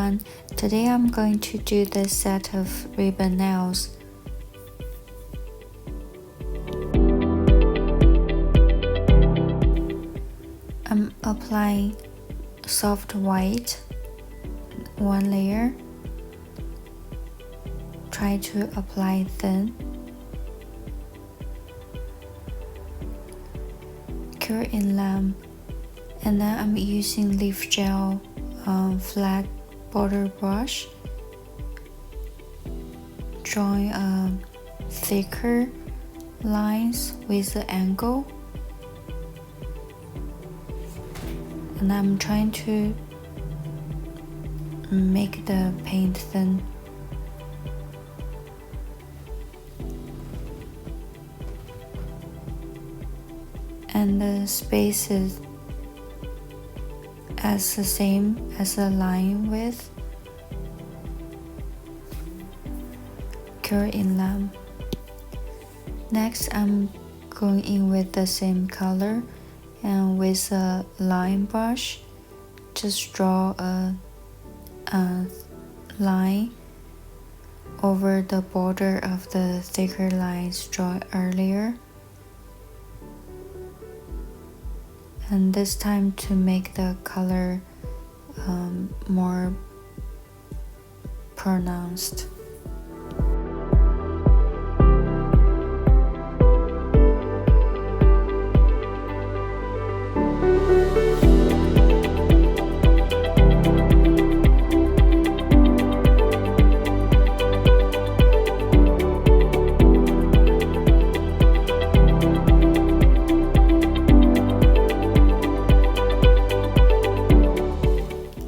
everyone, today I'm going to do this set of ribbon nails. I'm applying soft white, one layer. Try to apply thin. Cure in lamp, and then I'm using leaf gel flat border brush, drawing a thicker lines with the angle, and I'm trying to make the paint thin. And the spaces as the same as the line width. Cure in lamp. Next, I'm going in with the same color, and with a line brush, just draw a line over the border of the thicker lines drawn earlier. And this time to make the color more pronounced.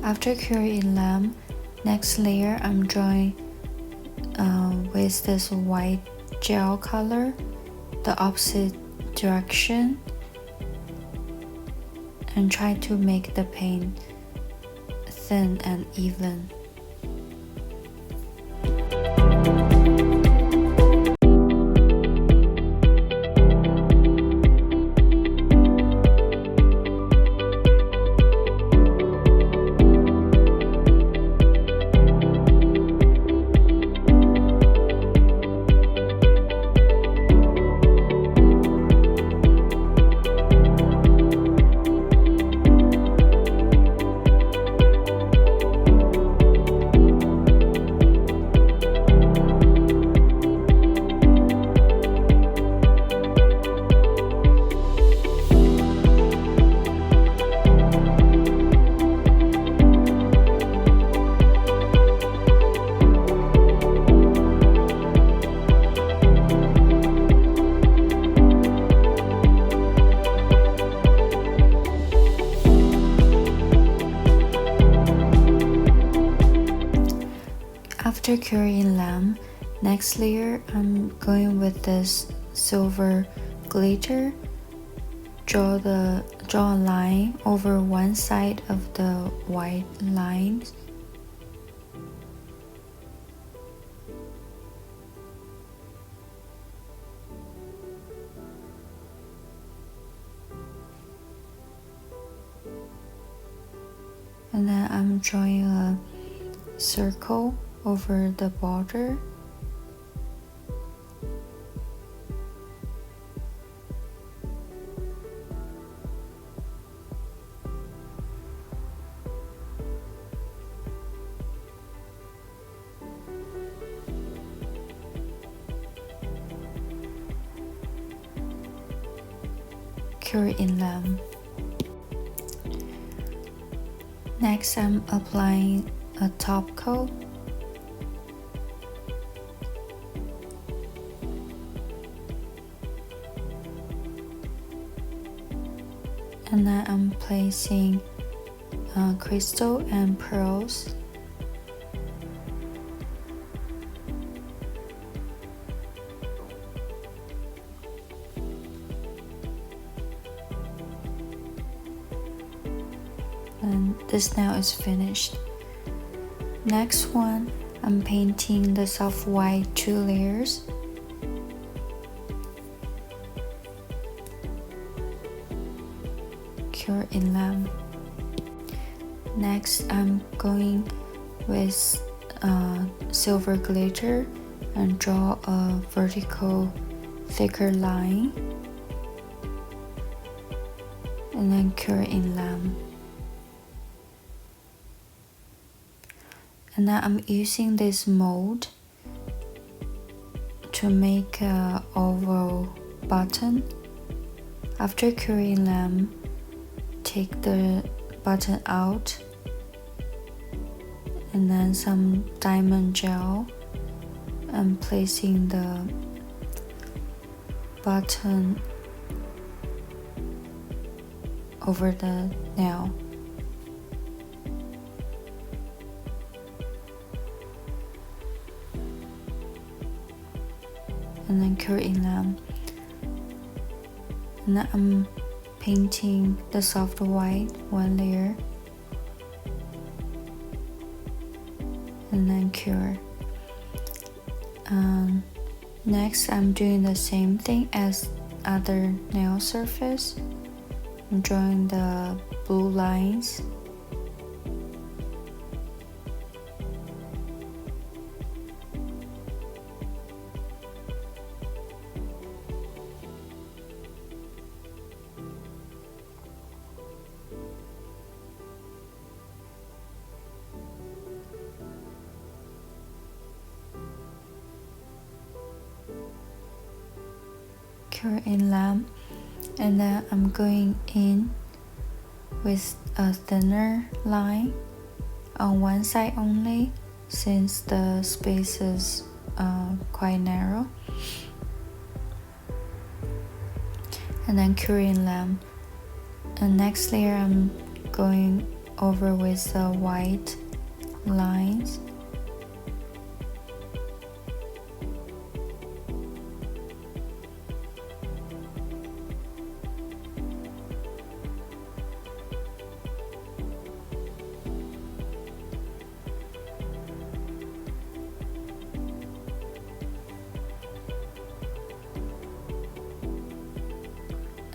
After curing in lamp, next layer I'm drawing with this white gel color, the opposite direction, and try to make the paint thin and even. After curing lamp, next layer I'm going with this silver glitter. Draw a line over one side of the white lines. And then I'm drawing a circle over the border. Cure in lamp. Next, I'm applying a top coat. And then I'm placing crystal and pearls. And this nail is finished. Next one, I'm painting the soft white 2 layers. Cure in lamp. Next, I'm going with silver glitter and draw a vertical thicker line, and then cure in lamp. And now I'm using this mold to make a oval button. After curing lamp, take the button out and then some diamond gel and placing the button over the nail. And then cure in lamp. And then I'm painting the soft white one layer and then cure. Next I'm doing the same thing as other nail surface. I'm drawing the blue lines. Cure in lamp, and then I'm going in with a thinner line on one side only, since the space is quite narrow, and then cure in lamp. And next layer I'm going over with the white lines.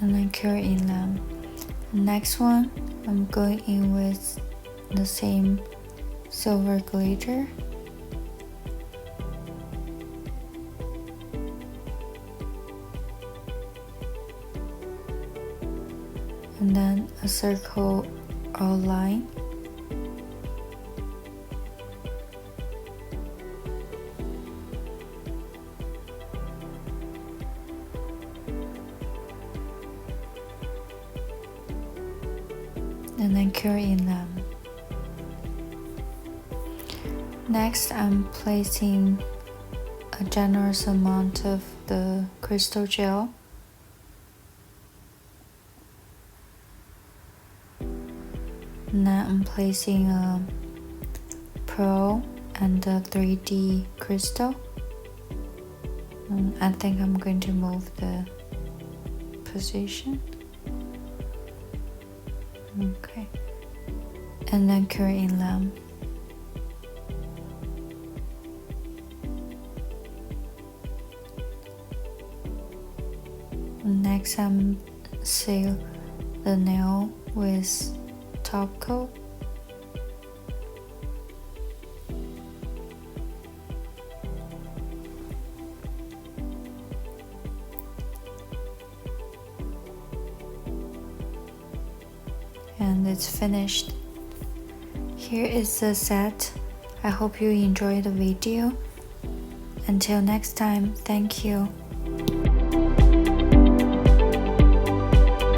And then cure in lamp. Next one, I'm going in with the same silver glitter. And then a circle outline. And then cure in lamp. Next, I'm placing a generous amount of the crystal gel. Now I'm placing a pearl and a 3D crystal. I think I'm going to move the position. Okay, and then cure in lamp. Next, I'm seal the nail with top coat. And it's finished. Here is the set. I hope you enjoyed the video. Until next time, thank you.